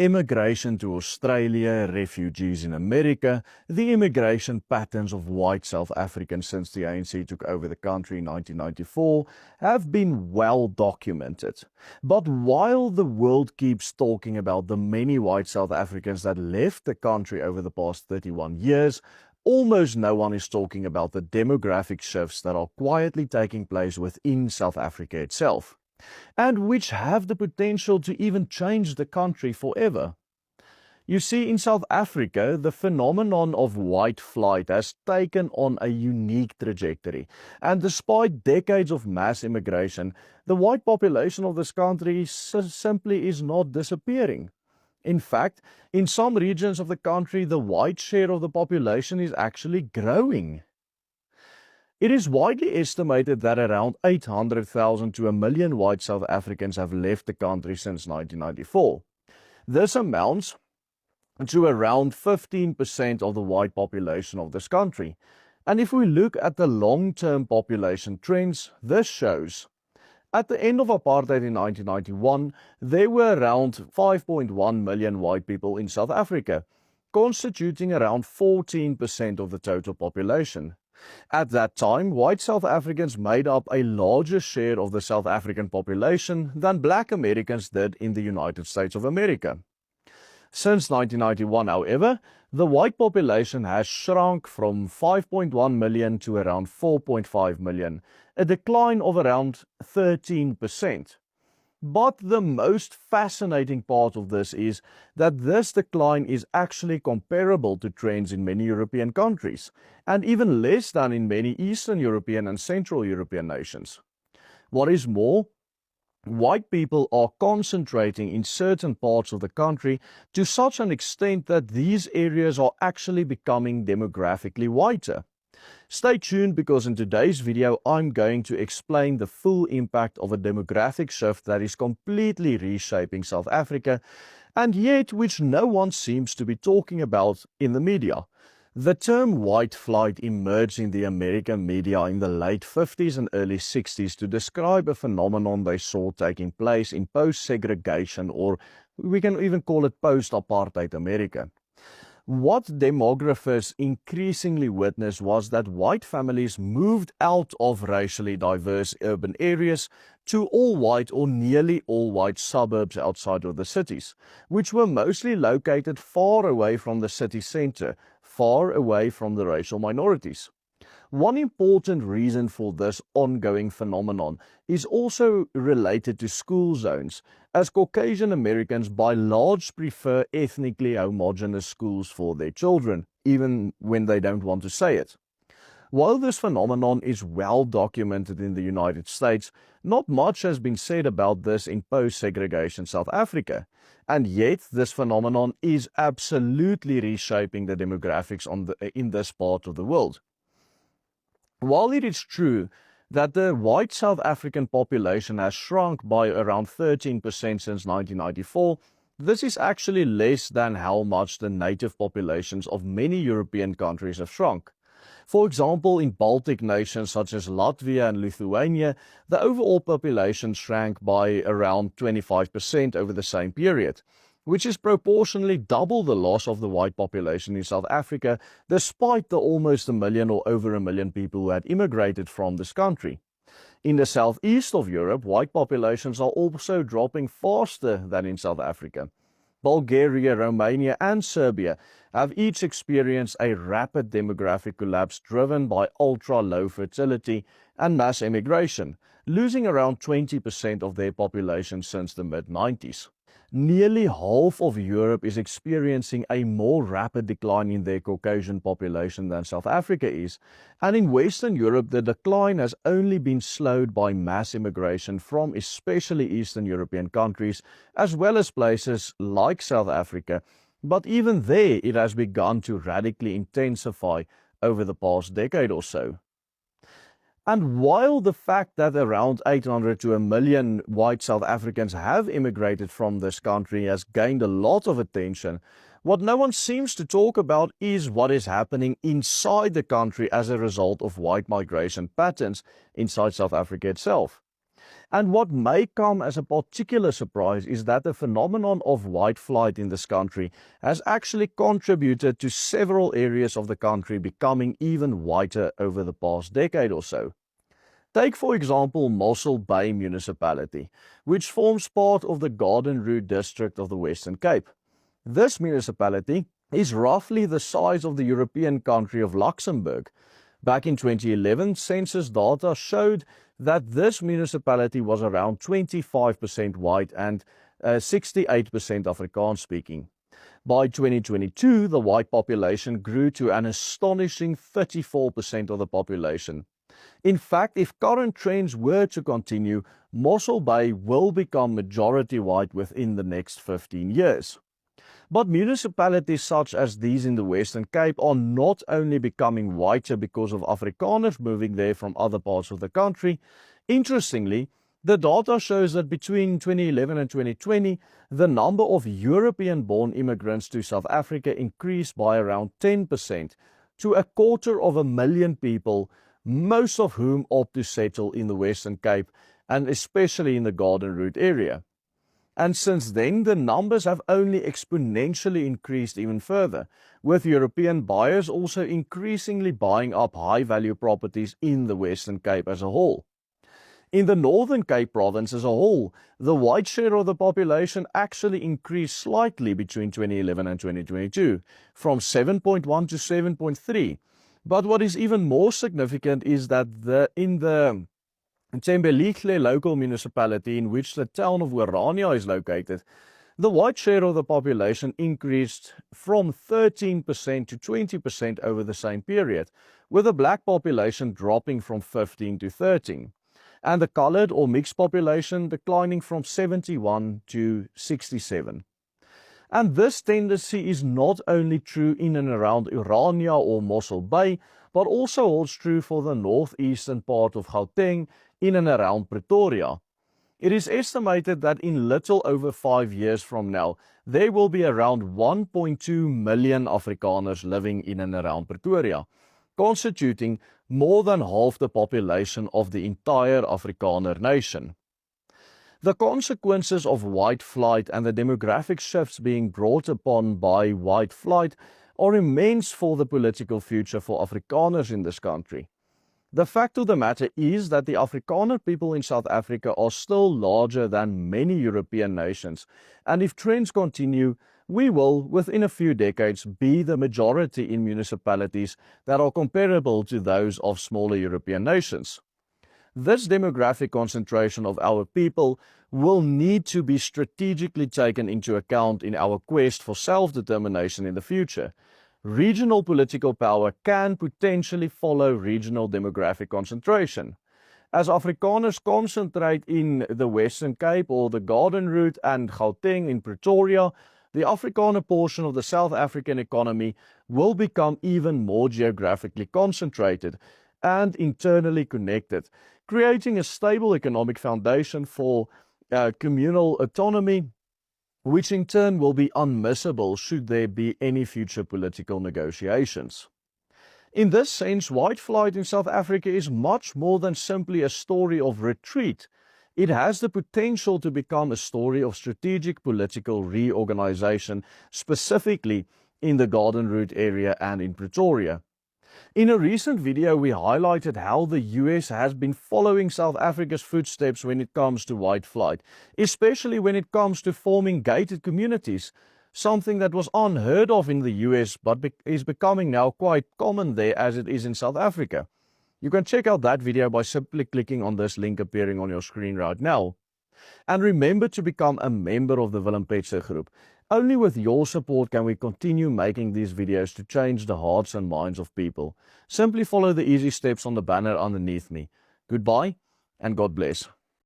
immigration to Australia, refugees in America, the immigration patterns of white South Africans since the ANC took over the country in 1994 have been well documented. But while the world keeps talking about the many white South Africans that left the country over the past 31 years, almost no one is talking about the demographic shifts that are quietly taking place within South Africa itself, and which have the potential to even change the country forever. You see, in South Africa, the phenomenon of white flight has taken on a unique trajectory, and despite decades of mass immigration, the white population of this country simply is not disappearing. In fact, in some regions of the country, the white share of the population is actually growing. It is widely estimated that around 800,000 to 1 million white South Africans have left the country since 1994. This amounts to around 15% of the white population of this country. And if we look at the long-term population trends, this shows at the end of apartheid in 1991, there were around 5.1 million white people in South Africa, constituting around 14% of the total population. At that time, white South Africans made up a larger share of the South African population than black Americans did in the United States of America. Since 1991, however, the white population has shrunk from 5.1 million to around 4.5 million, a decline of around 13%. But the most fascinating part of this is that this decline is actually comparable to trends in many European countries, and even less than in many Eastern European and Central European nations. What is more, white people are concentrating in certain parts of the country to such an extent that these areas are actually becoming demographically whiter. Stay tuned, because in today's video I'm going to explain the full impact of a demographic shift that is completely reshaping South Africa, and yet which no one seems to be talking about in the media. The term white flight emerged in the American media in the late 50s and early 60s to describe a phenomenon they saw taking place in post-segregation, or we can even call it post-apartheid America. What demographers increasingly witnessed was that white families moved out of racially diverse urban areas to all white or nearly all white suburbs outside of the cities, which were mostly located far away from the city center, far away from the racial minorities. One important reason for this ongoing phenomenon is also related to school zones, as Caucasian Americans by large prefer ethnically homogeneous schools for their children, even when they don't want to say it. While this phenomenon is well documented in the United States, not much has been said about this in post-segregation South Africa, and yet this phenomenon is absolutely reshaping the demographics in this part of the world. While it is true that the white South African population has shrunk by around 13% since 1994, this is actually less than how much the native populations of many European countries have shrunk. For example, in Baltic nations such as Latvia and Lithuania, the overall population shrank by around 25% over the same period, which is proportionally double the loss of the white population in South Africa, despite the almost 1 million or over 1 million people who had immigrated from this country. In the southeast of Europe, white populations are also dropping faster than in South Africa. Bulgaria, Romania, and Serbia have each experienced a rapid demographic collapse driven by ultra-low fertility and mass immigration, losing around 20% of their population since the mid-90s. Nearly half of Europe is experiencing a more rapid decline in their Caucasian population than South Africa is, and in Western Europe the decline has only been slowed by mass immigration from especially Eastern European countries, as well as places like South Africa, but even there it has begun to radically intensify over the past decade or so. And while the fact that around 800 to 1 million white South Africans have immigrated from this country has gained a lot of attention, what no one seems to talk about is what is happening inside the country as a result of white migration patterns inside South Africa itself. And what may come as a particular surprise is that the phenomenon of white flight in this country has actually contributed to several areas of the country becoming even whiter over the past decade or so. Take, for example, Mossel Bay Municipality, which forms part of the Garden Route district of the Western Cape. This municipality is roughly the size of the European country of Luxembourg. Back in 2011, census data showed that this municipality was around 25% white and 68% Afrikaans speaking. By 2022, the white population grew to an astonishing 34% of the population. In fact, if current trends were to continue, Mossel Bay will become majority white within the next 15 years. But municipalities such as these in the Western Cape are not only becoming whiter because of Afrikaners moving there from other parts of the country. Interestingly, the data shows that between 2011 and 2020, the number of European-born immigrants to South Africa increased by around 10% to 250,000 people, most of whom opt to settle in the Western Cape and especially in the Garden Route area. And since then, the numbers have only exponentially increased even further, with European buyers also increasingly buying up high-value properties in the Western Cape as a whole. In the Northern Cape province as a whole, the white share of the population actually increased slightly between 2011 and 2022, from 7.1 to 7.3. But what is even more significant is that in the Thembelihle local municipality, in which the town of Orania is located, the white share of the population increased from 13% to 20% over the same period, with the black population dropping from 15 to 13, and the colored or mixed population declining from 71 to 67. And this tendency is not only true in and around Orania or Mossel Bay, but also holds true for the northeastern part of Gauteng, in and around Pretoria. It is estimated that in little over 5 years from now, there will be around 1.2 million Afrikaners living in and around Pretoria, constituting more than half the population of the entire Afrikaner nation. The consequences of white flight and the demographic shifts being brought upon by white flight are immense for the political future for Afrikaners in this country. The fact of the matter is that the Afrikaner people in South Africa are still larger than many European nations, and if trends continue, we will, within a few decades, be the majority in municipalities that are comparable to those of smaller European nations. This demographic concentration of our people will need to be strategically taken into account in our quest for self-determination in the future. Regional political power can potentially follow regional demographic concentration. As Afrikaners concentrate in the Western Cape or the Garden Route and Gauteng in Pretoria, the Afrikaner portion of the South African economy will become even more geographically concentrated and internally connected, creating a stable economic foundation for communal autonomy, which in turn will be unmissable should there be any future political negotiations. In this sense, white flight in South Africa is much more than simply a story of retreat. It has the potential to become a story of strategic political reorganization, specifically in the Garden Route area and in Pretoria. In a recent video, we highlighted how the US has been following South Africa's footsteps when it comes to white flight, especially when it comes to forming gated communities, something that was unheard of in the US but is becoming now quite common there as it is in South Africa. You can check out that video by simply clicking on this link appearing on your screen right now. And remember to become a member of the Willem Petzer Group. Only with your support can we continue making these videos to change the hearts and minds of people. Simply follow the easy steps on the banner underneath me. Goodbye and God bless.